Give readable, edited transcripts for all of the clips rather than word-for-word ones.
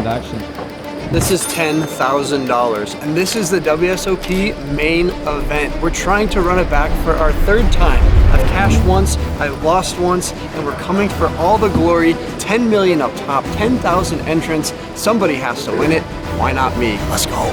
action. This is $10,000, and this is the WSOP main event. We're trying to run it back for our third time. I've cashed once, I've lost once, and we're coming for all the glory. 10 million up top, 10,000 entrants. Somebody has to win it. Why not me? Let's go.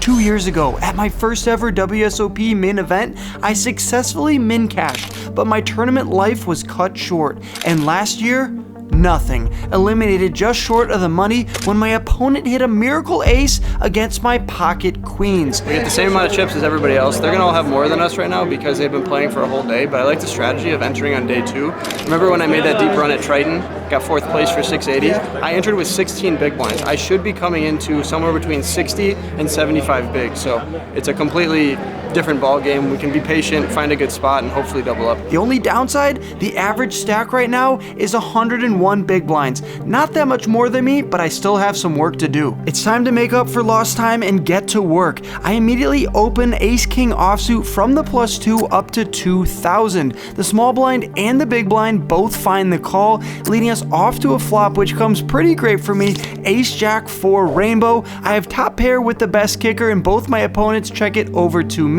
2 years ago, at my first ever WSOP main event, I successfully min cashed, but my tournament life was cut short. And last year, nothing. Eliminated just short of the money when my opponent hit a miracle ace against my pocket queens. We get the same amount of chips as everybody else. They're gonna all have more than us right now because they've been playing for a whole day, but I like the strategy of entering on day 2. Remember when I made that deep run at Triton, got 4th place for 680? I entered with 16 big blinds. I should be coming into somewhere between 60 and 75 big, so it's a completely different ball game. We can be patient, find a good spot, and hopefully double up. The only downside, the average stack right now is 101 big blinds. Not that much more than me, but I still have some work to do. It's time to make up for lost time and get to work. I immediately open Ace-King offsuit from the +2 up to 2,000. The small blind and the big blind both find the call, leading us off to a flop, which comes pretty great for me. Ace-Jack 4 rainbow. I have top pair with the best kicker, and both my opponents check it over to me.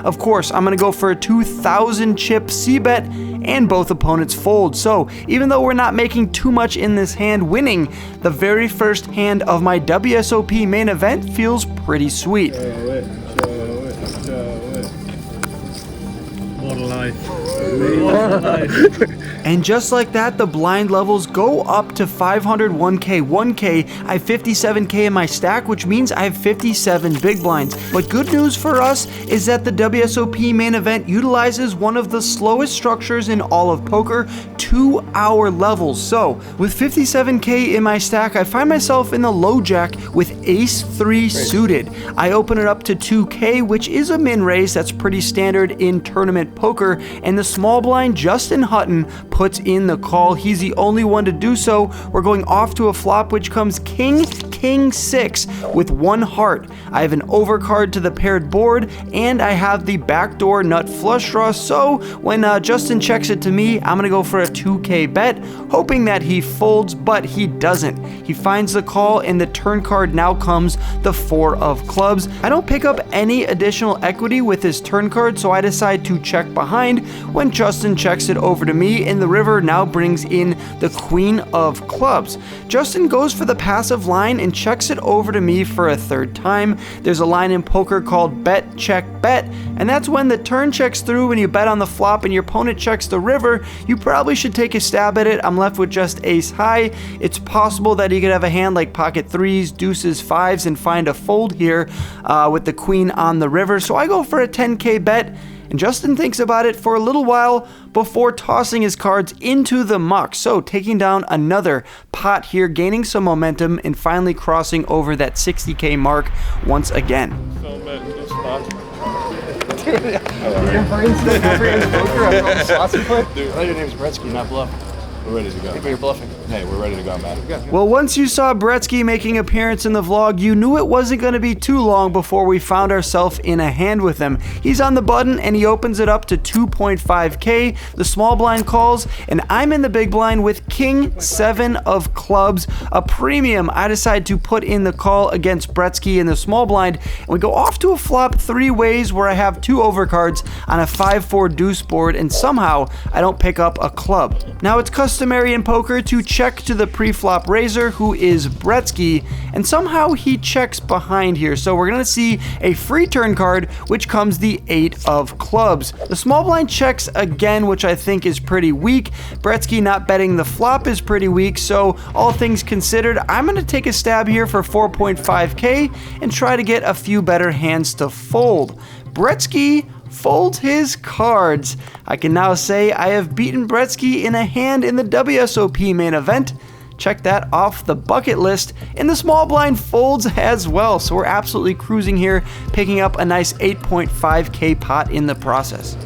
Of course, I'm gonna go for a 2,000 chip c-bet, and both opponents fold. So even though we're not making too much in this hand, winning the very first hand of my WSOP main event feels pretty sweet. Show it. What a life. And just like that, the blind levels go up to 500, 1K. I have 57K in my stack, which means I have 57 big blinds. But good news for us is that the WSOP main event utilizes one of the slowest structures in all of poker, 2-hour levels. So with 57K in my stack, I find myself in the low jack with ace 3 suited. I open it up to 2K, which is a min raise. That's pretty standard in tournament poker. And the small blind, Justin Hutton, puts in the call. He's the only one to do so. We're going off to a flop, which comes king 6 with 1 heart. I have an overcard to the paired board, and I have the backdoor nut flush draw. So when Justin checks it to me, I'm gonna go for a 2K bet, hoping that he folds, but he doesn't. He finds the call, and the turn card now comes the 4 of clubs. I don't pick up any additional equity with his turn card, so I decide to check behind when Justin checks it over to me, and the river now brings in the queen of clubs. Justin goes for the passive line and checks it over to me for a third time. There's a line in poker called bet, check, bet, and that's when the turn checks through and you bet on the flop and your opponent checks the river. You probably should take a stab at it. I'm left with just ace high. It's possible that he could have a hand like pocket 3s, deuces, 5s, and find a fold here with the queen on the river. So I go for a 10K bet, and Justin thinks about it for a little while before tossing his cards into the muck. So taking down another pot here, gaining some momentum, and finally crossing over that 60K mark once again. Dude, your name's Bretsky, not Bluff. We're ready to go. You're bluffing. Hey, we're ready to go, man. Well, once you saw Bretsky making an appearance in the vlog, you knew it wasn't going to be too long before we found ourselves in a hand with him. He's on the button and he opens it up to 2.5K. The small blind calls, and I'm in the big blind with king 7 of clubs, a premium. I decide to put in the call against Bretsky in the small blind, and we go off to a flop 3 ways where I have 2 overcards on a 5-4 deuce board, and somehow I don't pick up a club. Now it's customary in poker to check to the pre-flop raiser, who is Bretsky, and somehow he checks behind here. So we're gonna see a free turn card, which comes the 8 of clubs. The small blind checks again, which I think is pretty weak. Bretsky not betting the flop is pretty weak, so all things considered, I'm gonna take a stab here for 4.5K and try to get a few better hands to fold. Bretsky folds his cards. I can now say I have beaten Bretsky in a hand in the WSOP main event. Check that off the bucket list. And the small blind folds as well, so we're absolutely cruising here, picking up a nice 8.5K pot in the process.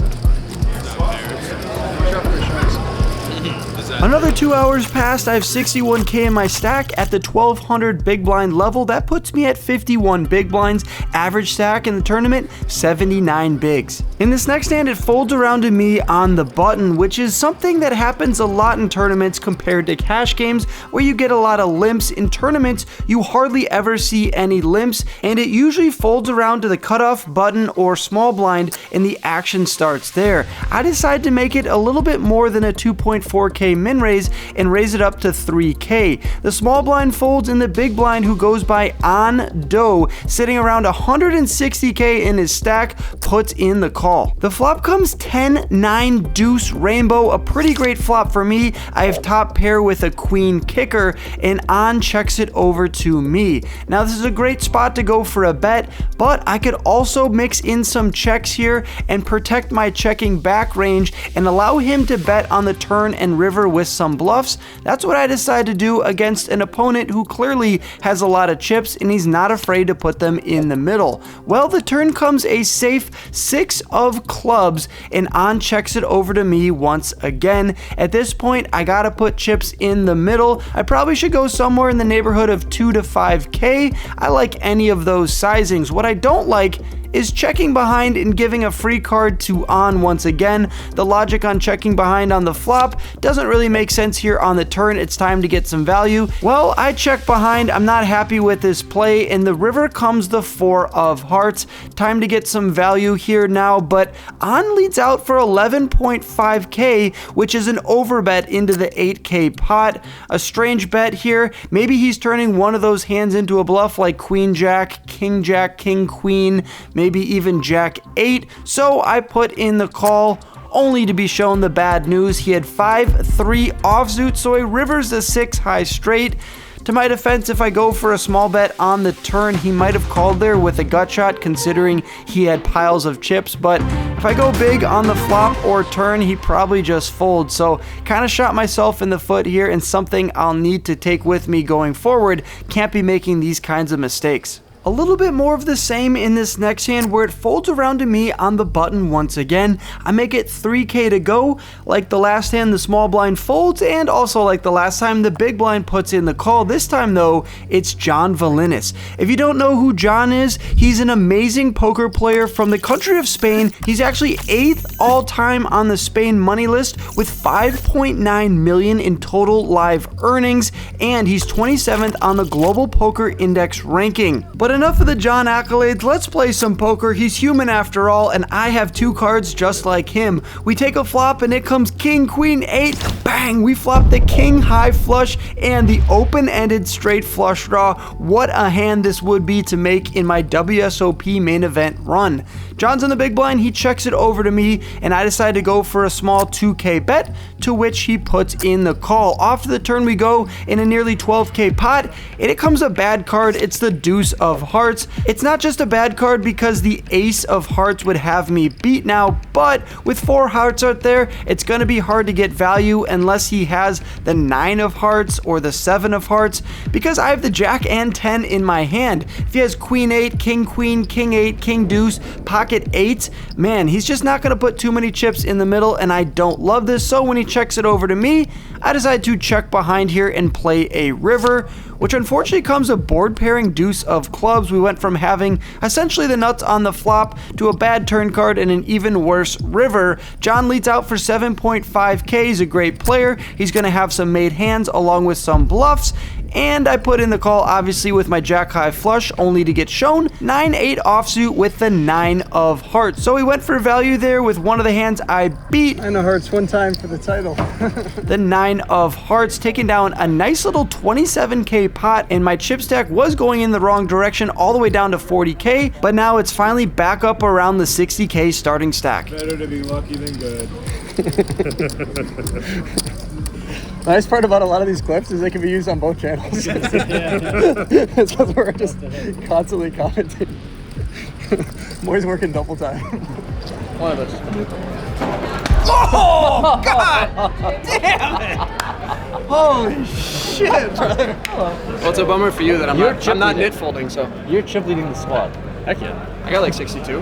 Another 2 hours passed. I have 61K in my stack at the 1200 big blind level. That puts me at 51 big blinds. Average stack in the tournament, 79 bigs. In this next hand, it folds around to me on the button, which is something that happens a lot in tournaments compared to cash games, where you get a lot of limps. In tournaments, you hardly ever see any limps, and it usually folds around to the cutoff button or small blind, and the action starts there. I decided to make it a little bit more than a 2.4K min raise and raise it up to 3K. The small blind folds, and the big blind, who goes by On Doe, sitting around 160K in his stack, puts in the call. The flop comes 10-9 deuce rainbow, a pretty great flop for me. I have top pair with a queen kicker, and On checks it over to me. Now this is a great spot to go for a bet, but I could also mix in some checks here and protect my checking back range and allow him to bet on the turn and river with some bluffs. That's what I decided to do against an opponent who clearly has a lot of chips, and he's not afraid to put them in the middle. Well, the turn comes a safe 6 of clubs, and On checks it over to me once again. At this point, I gotta put chips in the middle. I probably should go somewhere in the neighborhood of 2 to 5K. I like any of those sizings. What I don't like is checking behind and giving a free card to On once again. The logic on checking behind on the flop doesn't really make sense here on the turn. It's time to get some value. Well, I check behind. I'm not happy with this play, and the river comes the 4 of hearts. Time to get some value here now, but On leads out for 11.5K, which is an overbet into the 8K pot. A strange bet here. Maybe he's turning one of those hands into a bluff, like Queen Jack, King Jack, King Queen, maybe even Jack 8. So I put in the call, only to be shown the bad news. He had 5-3 offsuit, so he rivers a 6 high straight. To my defense, if I go for a small bet on the turn, he might have called there with a gut shot, considering he had piles of chips. But if I go big on the flop or turn, he probably just folds. So kind of shot myself in the foot here, and something I'll need to take with me going forward. Can't be making these kinds of mistakes. A little bit more of the same in this next hand, where it folds around to me on the button once again. I make it 3K to go. Like the last hand, the small blind folds, and also like the last time, the big blind puts in the call. This time though, it's John Valinis. If you don't know who John is, he's an amazing poker player from the country of Spain. He's actually 8th all time on the Spain money list with 5.9 million in total live earnings, and he's 27th on the Global Poker Index ranking. But enough of the John accolades, let's play some poker. He's human after all, and I have 2 cards just like him. We take a flop, and it comes King Queen 8. Bang! We flop the King high flush and the open-ended straight flush draw. What a hand this would be to make in my WSOP main event run. John's in the big blind, he checks it over to me, and I decide to go for a small 2K bet, to which he puts in the call. Off to the turn we go in a nearly 12K pot, and it comes a bad card. It's the deuce of hearts. It's not just a bad card because the ace of hearts would have me beat now, but with 4 hearts out there, it's going to be hard to get value unless he has the 9 of hearts or the 7 of hearts, because I have the Jack and 10 in my hand. If he has Queen 8, King Queen, King 8, King Deuce, Pocket 8, man, he's just not going to put too many chips in the middle, and I don't love this. So when he checks it over to me, I decide to check behind here and play a river, which unfortunately comes a board pairing deuce of clubs. We went from having essentially the nuts on the flop to a bad turn card and an even worse river. John leads out for 7.5K. He's a great player. He's going to have some made hands along with some bluffs, and I put in the call obviously with my Jack high flush, only to get shown 9-8 offsuit with the 9 of hearts. So we went for value there with one of the hands I beat. 9 of hearts one time for the title. The 9 of hearts, taking down a nice little 27K pot, and my chip stack was going in the wrong direction all the way down to 40K, but now it's finally back up around the 60K starting stack. Better to be lucky than good. The nice part about a lot of these clips is they can be used on both channels. It's because we're just constantly commenting. I'm always working double time. One of us. Oh, God! Damn it! Holy shit, brother. Well, it's a bummer for you that I'm not knit folding, so. You're chip leading the squad. Heck yeah. I got like 62.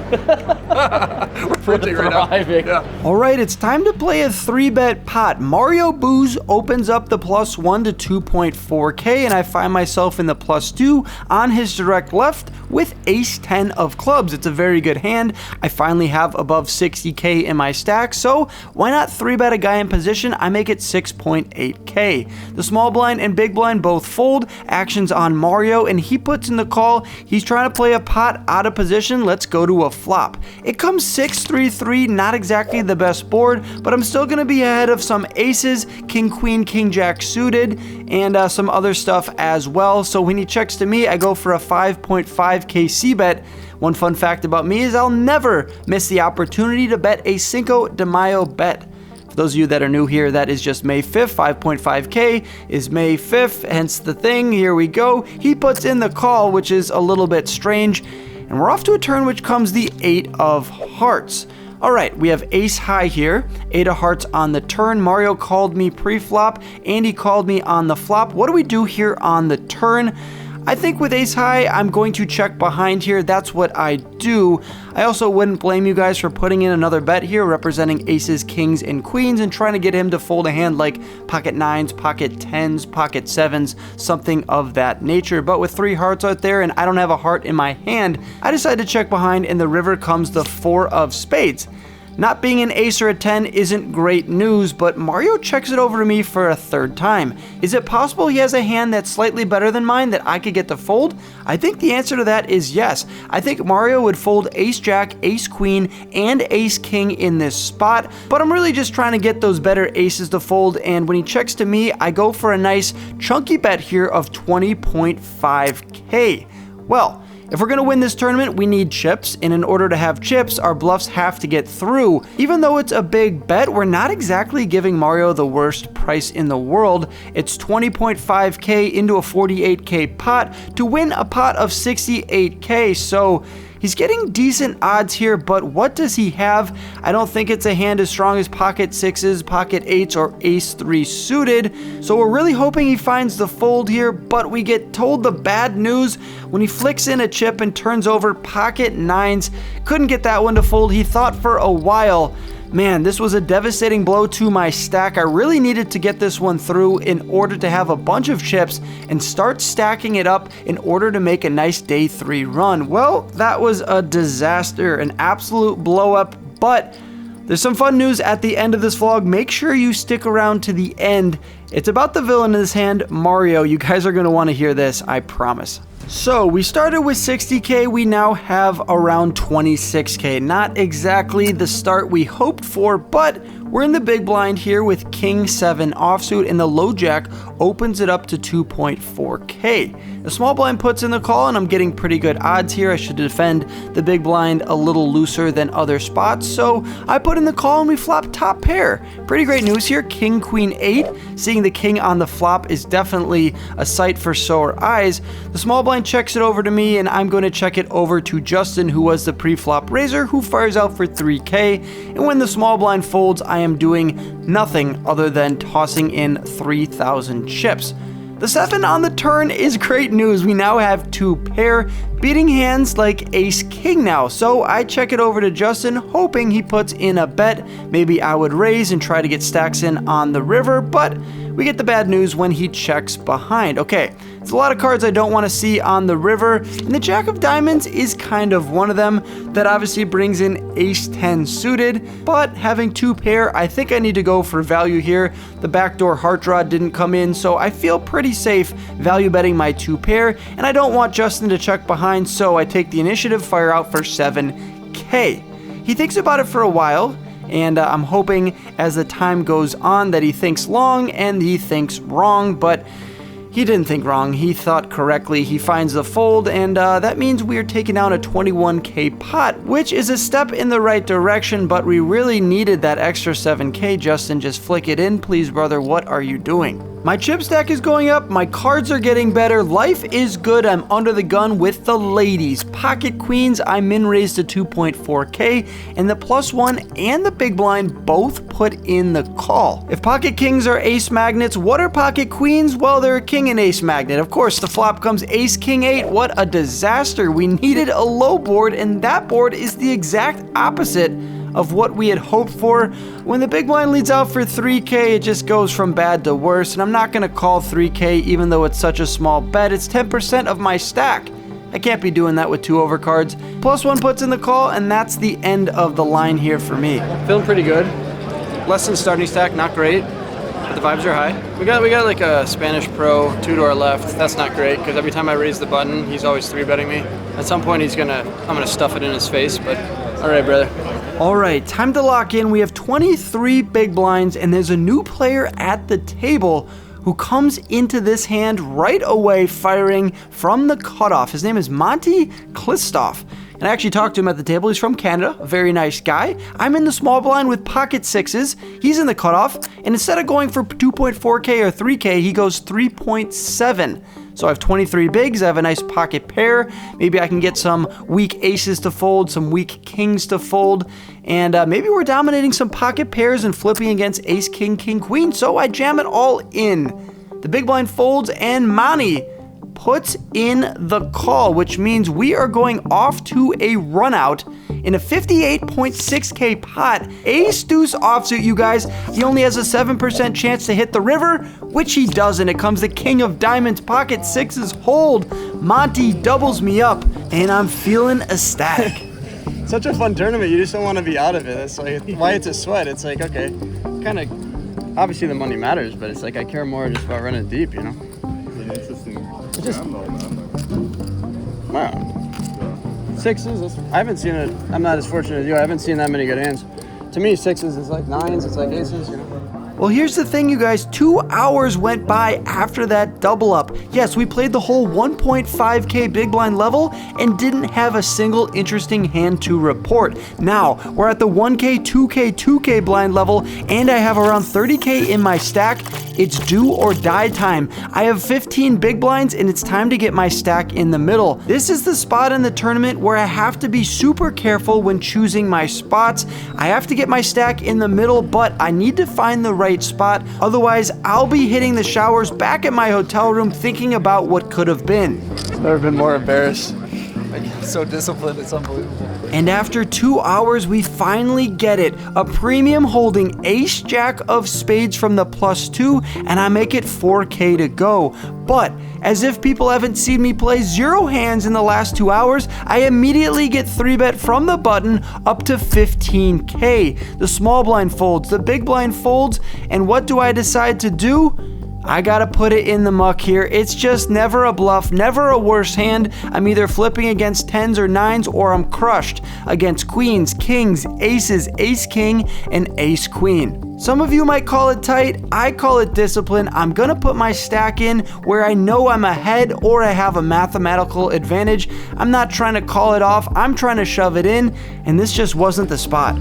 We're printing right now. Yeah. All right, it's time to play a 3-bet pot. Mario Booze opens up the +1 to 2.4K, and I find myself in the +2 on his direct left with ace-10 of clubs. It's a very good hand. I finally have above 60K in my stack, so why not 3-bet a guy in position? I make it 6.8K. The small blind and big blind both fold. Actions on Mario, and he puts in the call. He's trying to play a pot out of position. Let's go to a flop. It comes 6-3-3, not exactly the best board, but I'm still going to be ahead of some aces, king, queen, king, jack suited, and some other stuff as well. So when he checks to me, I go for a 5.5K c-bet. One fun fact about me is I'll never miss the opportunity to bet a Cinco de Mayo bet. For those of you that are new here, that is just May 5th. 5.5K is May 5th, hence the thing. Here we go. He puts in the call, which is a little bit strange. And we're off to a turn which comes the 8 of hearts. All right, we have ace high here, 8 of hearts on the turn. Mario called me pre-flop, and he called me on the flop. What do we do here on the turn? I think with ace high, I'm going to check behind here. That's what I do. I also wouldn't blame you guys for putting in another bet here, representing aces, kings, and queens, and trying to get him to fold a hand like pocket 9s, pocket 10s, pocket 7s, something of that nature. But with 3 hearts out there, and I don't have a heart in my hand, I decided to check behind, and the river comes the 4 of spades. Not being an ace or a 10 isn't great news, but Mario checks it over to me for a 3rd time. Is it possible he has a hand that's slightly better than mine that I could get to fold? I think the answer to that is yes. I think Mario would fold ace jack, ace queen, and ace king in this spot, but I'm really just trying to get those better aces to fold, and when he checks to me, I go for a nice chunky bet here of 20.5K. Well, if we're going to win this tournament, we need chips, and in order to have chips, our bluffs have to get through. Even though it's a big bet, we're not exactly giving Mario the worst price in the world. It's 20.5K into a 48K pot to win a pot of 68K, so he's getting decent odds here, but what does he have? I don't think it's a hand as strong as pocket 6s, pocket 8s, or ace 3 suited, so we're really hoping he finds the fold here, but we get told the bad news when he flicks in a chip and turns over pocket 9s. Couldn't get that one to fold. He thought for a while. Man, this was a devastating blow to my stack. I really needed to get this one through in order to have a bunch of chips and start stacking it up in order to make a nice day 3 run. Well, that was a disaster, an absolute blow up, but there's some fun news at the end of this vlog. Make sure you stick around to the end. It's about the villain in this hand, Mario. You guys are going to want to hear this, I promise. So we started with 60K, we now have around 26K. Not exactly the start we hoped for, but we're in the big blind here with King 7 offsuit, and the low jack opens it up to 2.4K. The small blind puts in the call, and I'm getting pretty good odds here. I should defend the big blind a little looser than other spots, so I put in the call and we flop top pair. Pretty great news here, King Queen 8. Seeing the king on the flop is definitely a sight for sore eyes. The small blind checks it over to me, and I'm going to check it over to Justin, who was the pre-flop raiser, who fires out for 3K. And when the small blind folds, I am doing nothing other than tossing in 3,000 chips. The 7 on the turn is great news. We now have 2 pair, beating hands like ace king now. So I check it over to Justin, hoping he puts in a bet. Maybe I would raise and try to get stacks in on the river, but we get the bad news when he checks behind. Okay, it's a lot of cards I don't want to see on the river, and the jack of diamonds is kind of one of them. That obviously brings in ace 10 suited, but having 2 pair, I think I need to go for value here. The backdoor heart draw didn't come in, so I feel pretty safe value betting my 2 pair, and I don't want Justin to check behind, so I take the initiative, fire out for 7K. He thinks about it for a while, and I'm hoping as the time goes on that he thinks long and he thinks wrong, but he didn't think wrong. He thought correctly. He finds the fold, and that means we are taking down a 21K pot, which is a step in the right direction, but we really needed that extra 7K. Justin, just flick it in, please, brother. What are you doing? My chip stack is going up, my cards are getting better, life is good, I'm under the gun with the ladies. Pocket queens, I min raised to 2.4k, and the +1 and the big blind both put in the call. If pocket kings are ace magnets, what are pocket queens? Well, they're a king and ace magnet. Of course, the flop comes ace king 8. What a disaster. We needed a low board, and that board is the exact opposite of what we had hoped for. When the big blind leads out for 3k, it just goes from bad to worse, and I'm not gonna call 3k even though it's such a small bet. It's 10% of my stack. I can't be doing that with 2 overcards. +1 puts in the call, and that's the end of the line here for me. Feeling pretty good. Less than starting stack, not great, but the vibes are high. We got like a Spanish pro 2 to our left. That's not great because every time I raise the button, he's always 3-betting me. At some point, I'm gonna stuff it in his face. But all right, brother. All right, time to lock in. We have 23 big blinds, and there's a new player at the table who comes into this hand right away firing from the cutoff. His name is Monty Klistoff. And I actually talked to him at the table. He's from Canada, a very nice guy. I'm in the small blind with pocket sixes. He's in the cutoff, and instead of going for 2.4k or 3k, he goes 3.7. So I have 23 bigs, I have a nice pocket pair. Maybe I can get some weak aces to fold, some weak kings to fold, and maybe we're dominating some pocket pairs and flipping against ace, king, king, queen, so I jam it all in. The big blind folds, and Monty puts in the call, which means we are going off to a run out in a 58.6k pot. Ace deuce offsuit, you guys. He only has a 7% chance to hit the river, which he doesn't. It comes the king of diamonds, pocket sixes hold. Monty doubles me up, and I'm feeling ecstatic. Such a fun tournament. You just don't want to be out of it. That's like why it's a sweat. It's like, okay, kind of, obviously the money matters, but it's like I care more just about running deep, you know? It's an interesting just- gamble, man. Wow. Sixes, I haven't seen it. I'm not as fortunate as you. I haven't seen that many good hands. To me, sixes is like nines, it's like aces, you know? Well, here's the thing, you guys. 2 hours went by after that double up. Yes, we played the whole 1.5k big blind level and didn't have a single interesting hand to report. Now, we're at the 1k, 2k, 2k blind level, and I have around 30k in my stack. It's do or die time. I have 15 big blinds, and it's time to get my stack in the middle. This is the spot in the tournament where I have to be super careful when choosing my spots. I have to get my stack in the middle, but I need to find the right spot. Otherwise, I'll be hitting the showers back at my hotel room thinking about what could have been. Never been more embarrassed. Like, so disciplined, it's unbelievable. And after 2 hours, we finally get it. A premium holding ace jack of spades from the +2, and I make it 4k to go. But as if people haven't seen me play 0 hands in the last 2 hours, I immediately get 3-bet from the button up to 15k. The small blind folds, the big blind folds, and what do I decide to do? I gotta put it in the muck here. It's just never a bluff, never a worse hand. I'm either flipping against 10s or 9s, or I'm crushed against queens, kings, aces, ace king, and ace queen. Some of you might call it tight, I call it discipline. I'm gonna put my stack in where I know I'm ahead or I have a mathematical advantage. I'm not trying to call it off, I'm trying to shove it in, and this just wasn't the spot.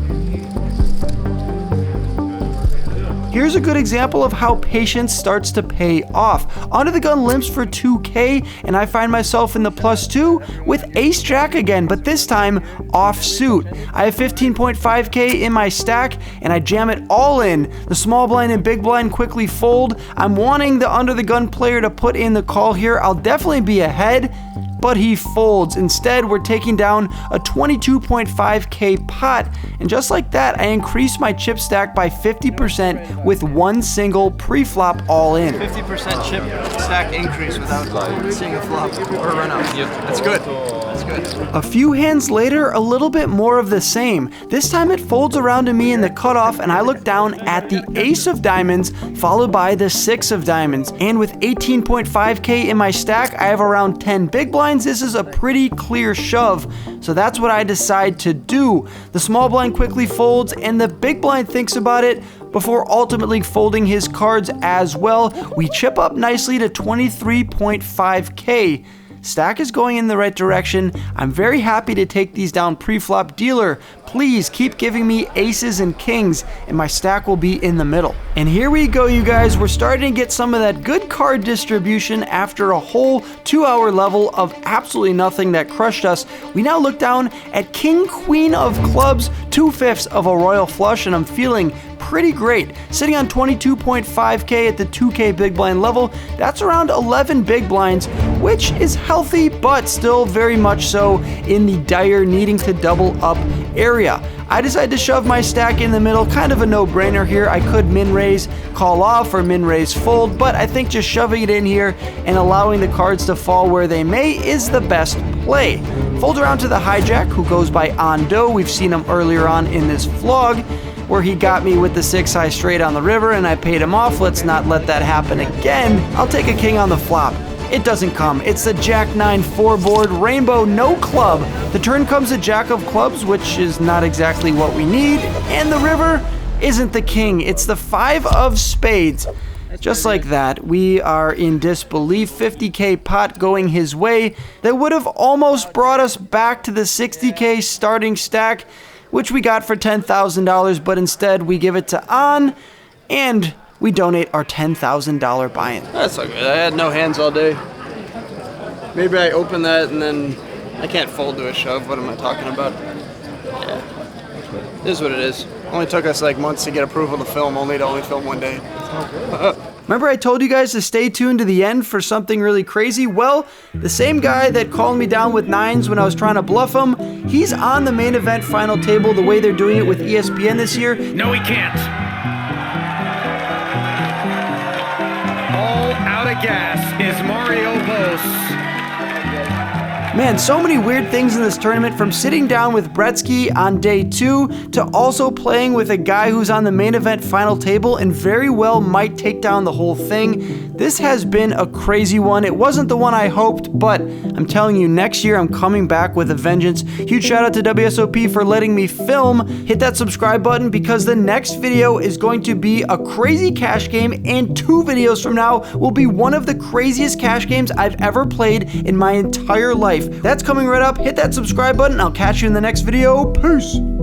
Here's a good example of how patience starts to pay off. Under the gun limps for 2k, and I find myself in the +2 with ace jack again, but this time off suit. I have 15.5k in my stack, and I jam it all in. The small blind and big blind quickly fold. I'm wanting the under the gun player to put in the call here. I'll definitely be ahead, but he folds. Instead, we're taking down a 22.5k pot, and just like that, I increase my chip stack by 50% with one single pre-flop all in. 50% chip stack increase without seeing a flop or a run out. That's good. That's good. A few hands later, a little bit more of the same. This time it folds around to me in the cutoff, and I look down at the ace of diamonds, followed by the 6 of diamonds. And with 18.5k in my stack, I have around 10 big blinds. This is a pretty clear shove, so that's what I decide to do. The small blind quickly folds, and the big blind thinks about it before ultimately folding his cards as well. We chip up nicely to 23.5k. Stack is going in the right direction. I'm very happy to take these down pre-flop. Dealer, please keep giving me aces and kings, and my stack will be in the middle. And here we go, you guys. We're starting to get some of that good card distribution after a whole 2-hour level of absolutely nothing that crushed us. We now look down at king, queen of clubs, 2/5 of a royal flush, and I'm feeling pretty great. Sitting on 22.5k at the 2k big blind level, that's around 11 big blinds, which is healthy, but still very much so in the dire needing to double up area. I decided to shove my stack in the middle, kind of a no-brainer here. I could min-raise, call off, or min-raise fold, but I think just shoving it in here and allowing the cards to fall where they may is the best play. Fold around to the hijack, who goes by Ando. We've seen him earlier on in this vlog, where he got me with the 6-high straight on the river and I paid him off. Let's not let that happen again. I'll take a king on the flop. It doesn't come. It's the Jack 9 4-board, rainbow, no club. The turn comes a Jack of clubs, which is not exactly what we need, and the river isn't the king. It's the 5 of spades. Just like that, we are in disbelief. 50k pot going his way. That would have almost brought us back to the 60k starting stack, which we got for $10,000, but instead we give it to An, and we donate our $10,000 buy-in. That's all good. I had no hands all day. Maybe I open that and then I can't fold to a shove. What am I talking about? Yeah. It is what it is. Only took us like months to get approval to film, only to film one day. Remember I told you guys to stay tuned to the end for something really crazy? Well, the same guy that called me down with 9s when I was trying to bluff him, he's on the main event final table the way they're doing it with ESPN this year. No, he can't. All out of gas is Mario Bos. Man, so many weird things in this tournament, from sitting down with Bretsky on day 2 to also playing with a guy who's on the main event final table and very well might take down the whole thing. This has been a crazy one. It wasn't the one I hoped, but I'm telling you, next year I'm coming back with a vengeance. Huge shout out to WSOP for letting me film. Hit that subscribe button because the next video is going to be a crazy cash game, and 2 videos from now will be one of the craziest cash games I've ever played in my entire life. That's coming right up. Hit that subscribe button. I'll catch you in the next video. Peace.